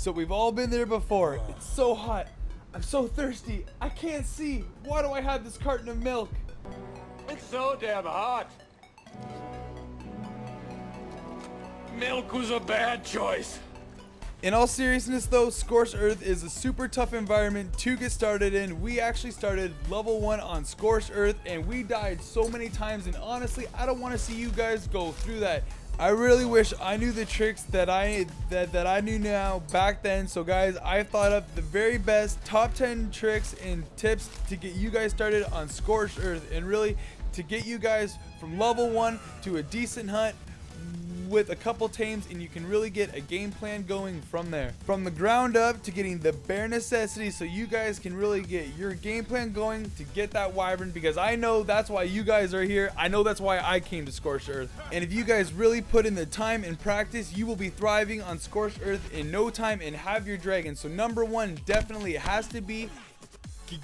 So we've all been there before. It's so hot. I'm so thirsty. I can't see. Why do I have this carton of milk? It's so damn hot. Milk was a bad choice. In all seriousness though, Scorched Earth is a super tough environment to get started in. We actually started level 1 on Scorched Earth and we died so many times, and honestly I don't want to see you guys go through that. I really wish I knew the tricks that I knew now back then. So guys, I thought up the very best top 10 tricks and tips to get you guys started on Scorched Earth, and really to get you guys from level 1 to a decent hunt with a couple tames, and you can really get a game plan going from there. From the ground up to getting the bare necessities so you guys can really get your game plan going to get that wyvern, because I know that's why you guys are here. I know that's why I came to Scorched Earth. And if you guys really put in the time and practice, you will be thriving on Scorched Earth in no time and have your dragon. So number 1 definitely has to be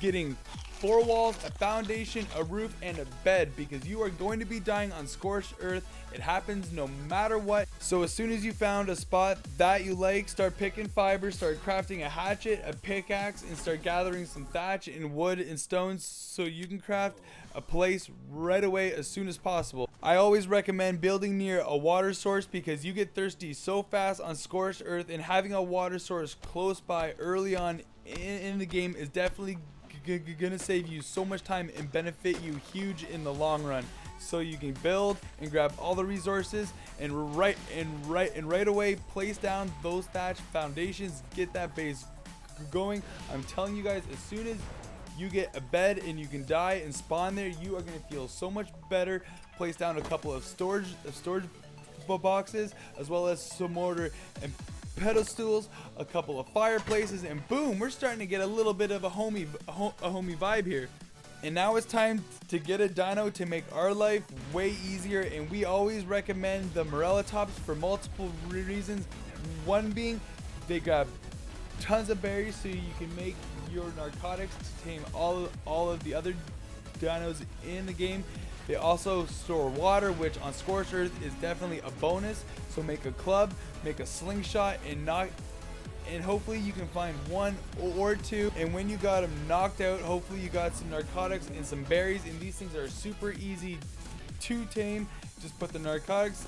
getting 4 walls, a foundation, a roof, and a bed, because you are going to be dying on Scorched Earth. It happens no matter what. So as soon as you found a spot that you like, start picking fibers, start crafting a hatchet, a pickaxe, and start gathering some thatch and wood and stones so you can craft a place right away as soon as possible. I always recommend building near a water source because you get thirsty so fast on Scorched Earth, and having a water source close by early on in the game is definitely gonna save you so much time and benefit you huge in the long run. So you can build and grab all the resources and right away place down those thatch foundations, get that base going. I'm telling you guys, as soon as you get a bed and you can die and spawn there, you are gonna feel so much better. Place down a couple of storage boxes, as well as some mortar and pedestals, a couple of fireplaces, and boom, we're starting to get a little bit of a homey vibe here. And now it's time to get a dino to make our life way easier, and we always recommend the Morellatops for multiple reasons. One being, they grab tons of berries so you can make your narcotics to tame all of the other dinos in the game. They also store water, which on Scorched Earth is definitely a bonus. So make a club, make a slingshot, and hopefully you can find 1 or 2. And when you got them knocked out, hopefully you got some narcotics and some berries. And these things are super easy to tame. Just put the narcotics,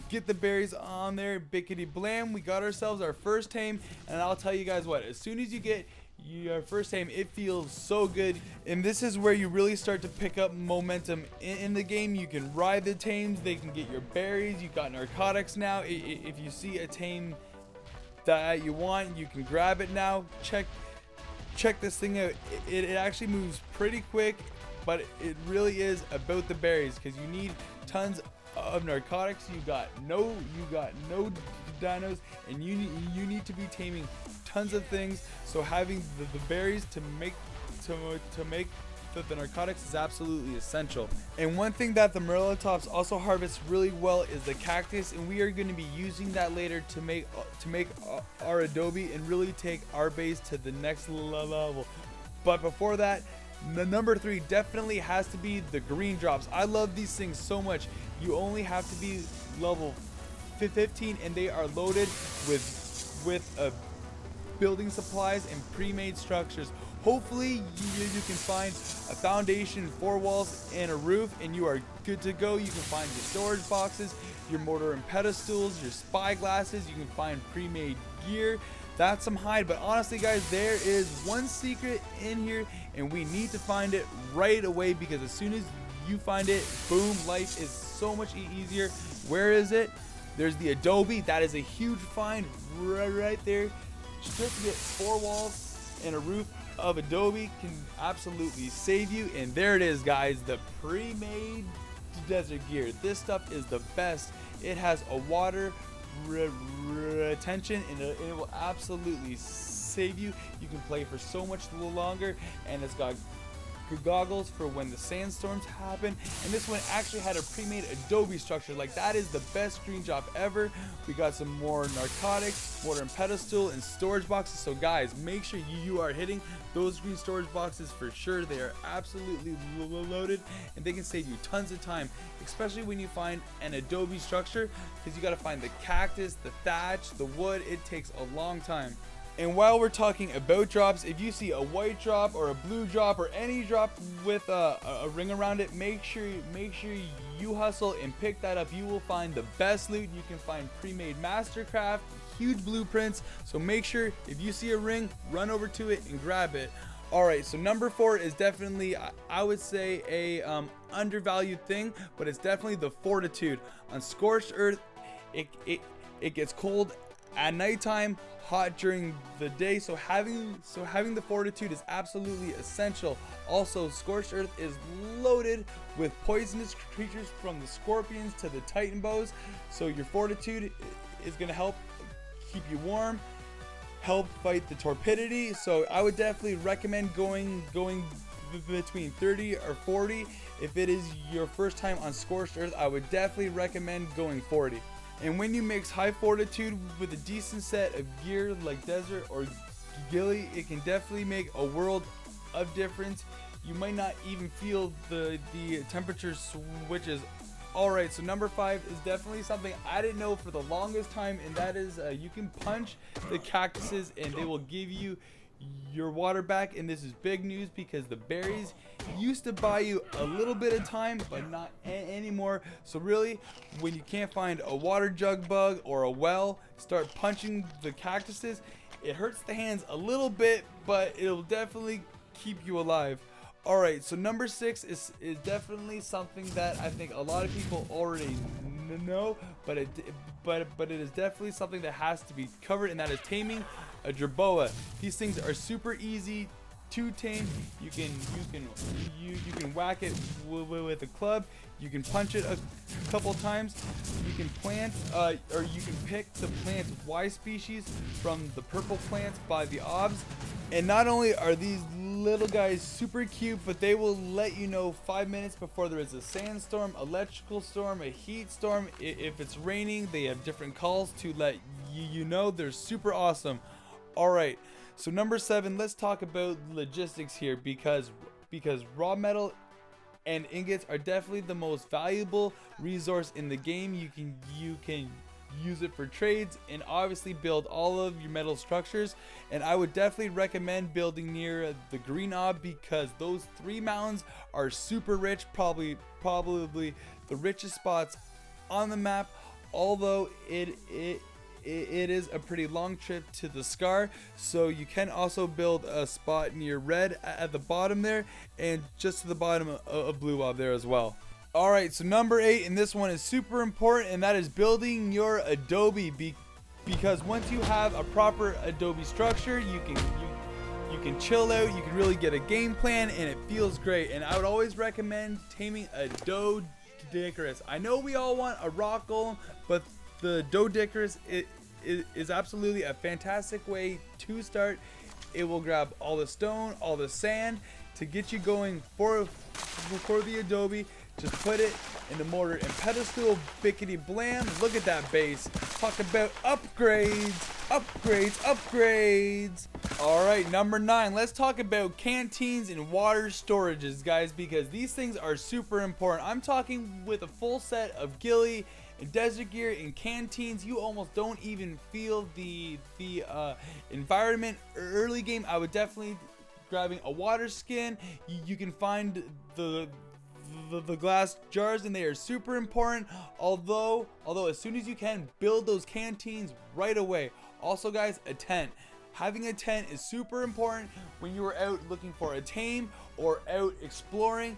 get the berries on there, bickety blam. We got ourselves our first tame, and I'll tell you guys what, as soon as you get your first tame, it feels so good. And this is where you really start to pick up momentum in the game. You can ride the tames, they can get your berries, you got narcotics now. If you see a tame that you want, you can grab it now. Check this thing out. It actually moves pretty quick, but it really is about the berries, because you need tons of narcotics. You got no dinos, and you need to be taming tons of things. So having the berries to make the narcotics is absolutely essential. And one thing that the Morellatops also harvest really well is the cactus, and we are going to be using that later to make our adobe and really take our base to the next level. But before that, the number 3 definitely has to be the green drops. I love these things so much. You only have to be level 15, and they are loaded with building supplies and pre-made structures. Hopefully you can find a foundation, 4 walls, and a roof, and you are good to go. You can find your storage boxes, your mortar and pedestals, your spy glasses. You can find pre-made gear. That's some hide, but honestly guys, there is one secret in here, and we need to find it right away, because as soon as you find it, boom, life is so much easier. Where is it? There's the adobe. That is a huge find right there. Just to get 4 walls and a roof of adobe can absolutely save you. And there it is, guys, the pre-made desert gear. This stuff is the best. It has a water retention, and it will absolutely save you. You can play for so much longer, and it's got goggles for when the sandstorms happen, and this one actually had a pre-made adobe structure. Like, that is the best screen drop ever. We got some more narcotics, mortar and pedestal, and storage boxes. So guys, make sure you are hitting those green storage boxes for sure. They are absolutely loaded, and they can save you tons of time, especially when you find an adobe structure, because you got to find the cactus, the thatch, the wood. It takes a long time. And while we're talking about drops, if you see a white drop or a blue drop or any drop with a ring around it, make sure you hustle and pick that up. You will find the best loot. You can find pre-made mastercraft, huge blueprints. So make sure if you see a ring, run over to it and grab it. All right, so number 4 is definitely, I would say, a undervalued thing, but it's definitely the Fortitude. On Scorched Earth, it gets cold at nighttime, hot during the day, so having the Fortitude is absolutely essential. Also, Scorched Earth is loaded with poisonous creatures, from the scorpions to the titan bows, so your Fortitude is going to help keep you warm, help fight the torpidity. So I would definitely recommend going between 30 or 40. If it is your first time on Scorched Earth, I would definitely recommend going 40. And when you mix high Fortitude with a decent set of gear like desert or ghillie, it can definitely make a world of difference. You might not even feel the temperature switches. Alright, so number 5 is definitely something I didn't know for the longest time, and that is you can punch the cactuses and they will give you your water back. And this is big news, because the berries used to buy you a little bit of time, but not anymore. So really, when you can't find a water jug bug or a well, start punching the cactuses. It hurts the hands a little bit, but it'll definitely keep you alive. Alright, so number 6 is definitely something that I think a lot of people already know, but it is definitely something that has to be covered, and that is taming a jerboa. These things are super easy to tame. You can whack it with a club. You can punch it a couple times. You can plant or you can pick the plant Y species from the purple plants by the obs. And not only are these little guys super cute, but they will let you know 5 minutes before there is a sandstorm, electrical storm, a heat storm. If it's raining, they have different calls to let you know. They're super awesome. Alright, so number 7, let's talk about logistics here, because raw metal and ingots are definitely the most valuable resource in the game. You can use it for trades and obviously build all of your metal structures. And I would definitely recommend building near the green ob, because those 3 mountains are super rich, probably the richest spots on the map. Although it is a pretty long trip to the Scar, so you can also build a spot near red at the bottom there, and just to the bottom of blue ob there as well. Alright, so number 8, and this one is super important, and that is building your adobe, because once you have a proper adobe structure, you can chill out, you can really get a game plan, and it feels great. And I would always recommend taming a Doedicurus. I know we all want a rock golem, but the Doedicurus is absolutely a fantastic way to start. It will grab all the stone, all the sand to get you going for the adobe. Just put it in the mortar and pedestal, bickety blam. Look at that base. Talk about upgrades. Alright, number 9. Let's talk about canteens and water storages, guys, because these things are super important. I'm talking with a full set of ghillie and desert gear and canteens. You almost don't even feel the environment early game. I would definitely grabbing a water skin. You can find the glass jars, and they are super important. Although as soon as you can, build those canteens right away. Also, guys, a tent. Having a tent is super important when you are out looking for a tame or out exploring.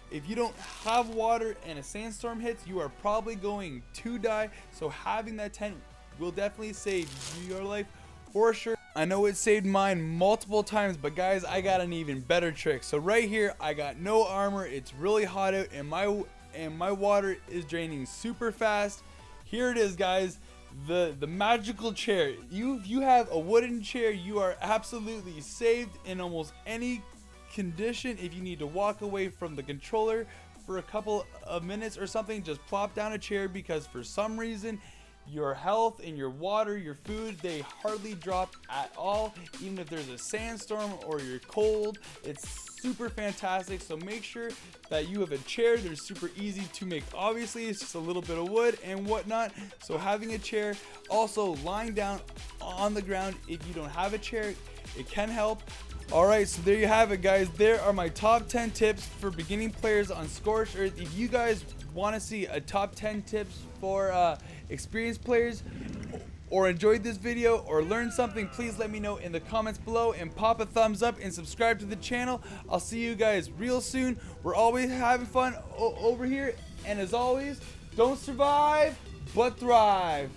If you don't have water and a sandstorm hits, you are probably going to die. So having that tent will definitely save your life for sure. I know it saved mine multiple times, but guys, I got an even better trick. So right here, I got no armor. It's really hot out, and my water is draining super fast. Here it is, guys. The magical chair. You have a wooden chair, you are absolutely saved in almost any condition, if you need to walk away from the controller for a couple of minutes or something, just plop down a chair, because for some reason your health and your water, your food, they hardly drop at all. Even if there's a sandstorm or you're cold, it's super fantastic. So make sure that you have a chair. They're super easy to make. Obviously, it's just a little bit of wood and whatnot. So having a chair, also lying down on the ground if you don't have a chair, it can help. Alright, so there you have it, guys. There are my top 10 tips for beginning players on Scorched Earth. If you guys want to see a top 10 tips for experienced players, or enjoyed this video or learned something, please let me know in the comments below, and pop a thumbs up and subscribe to the channel. I'll see you guys real soon. We're always having fun over here, and as always, don't survive but thrive.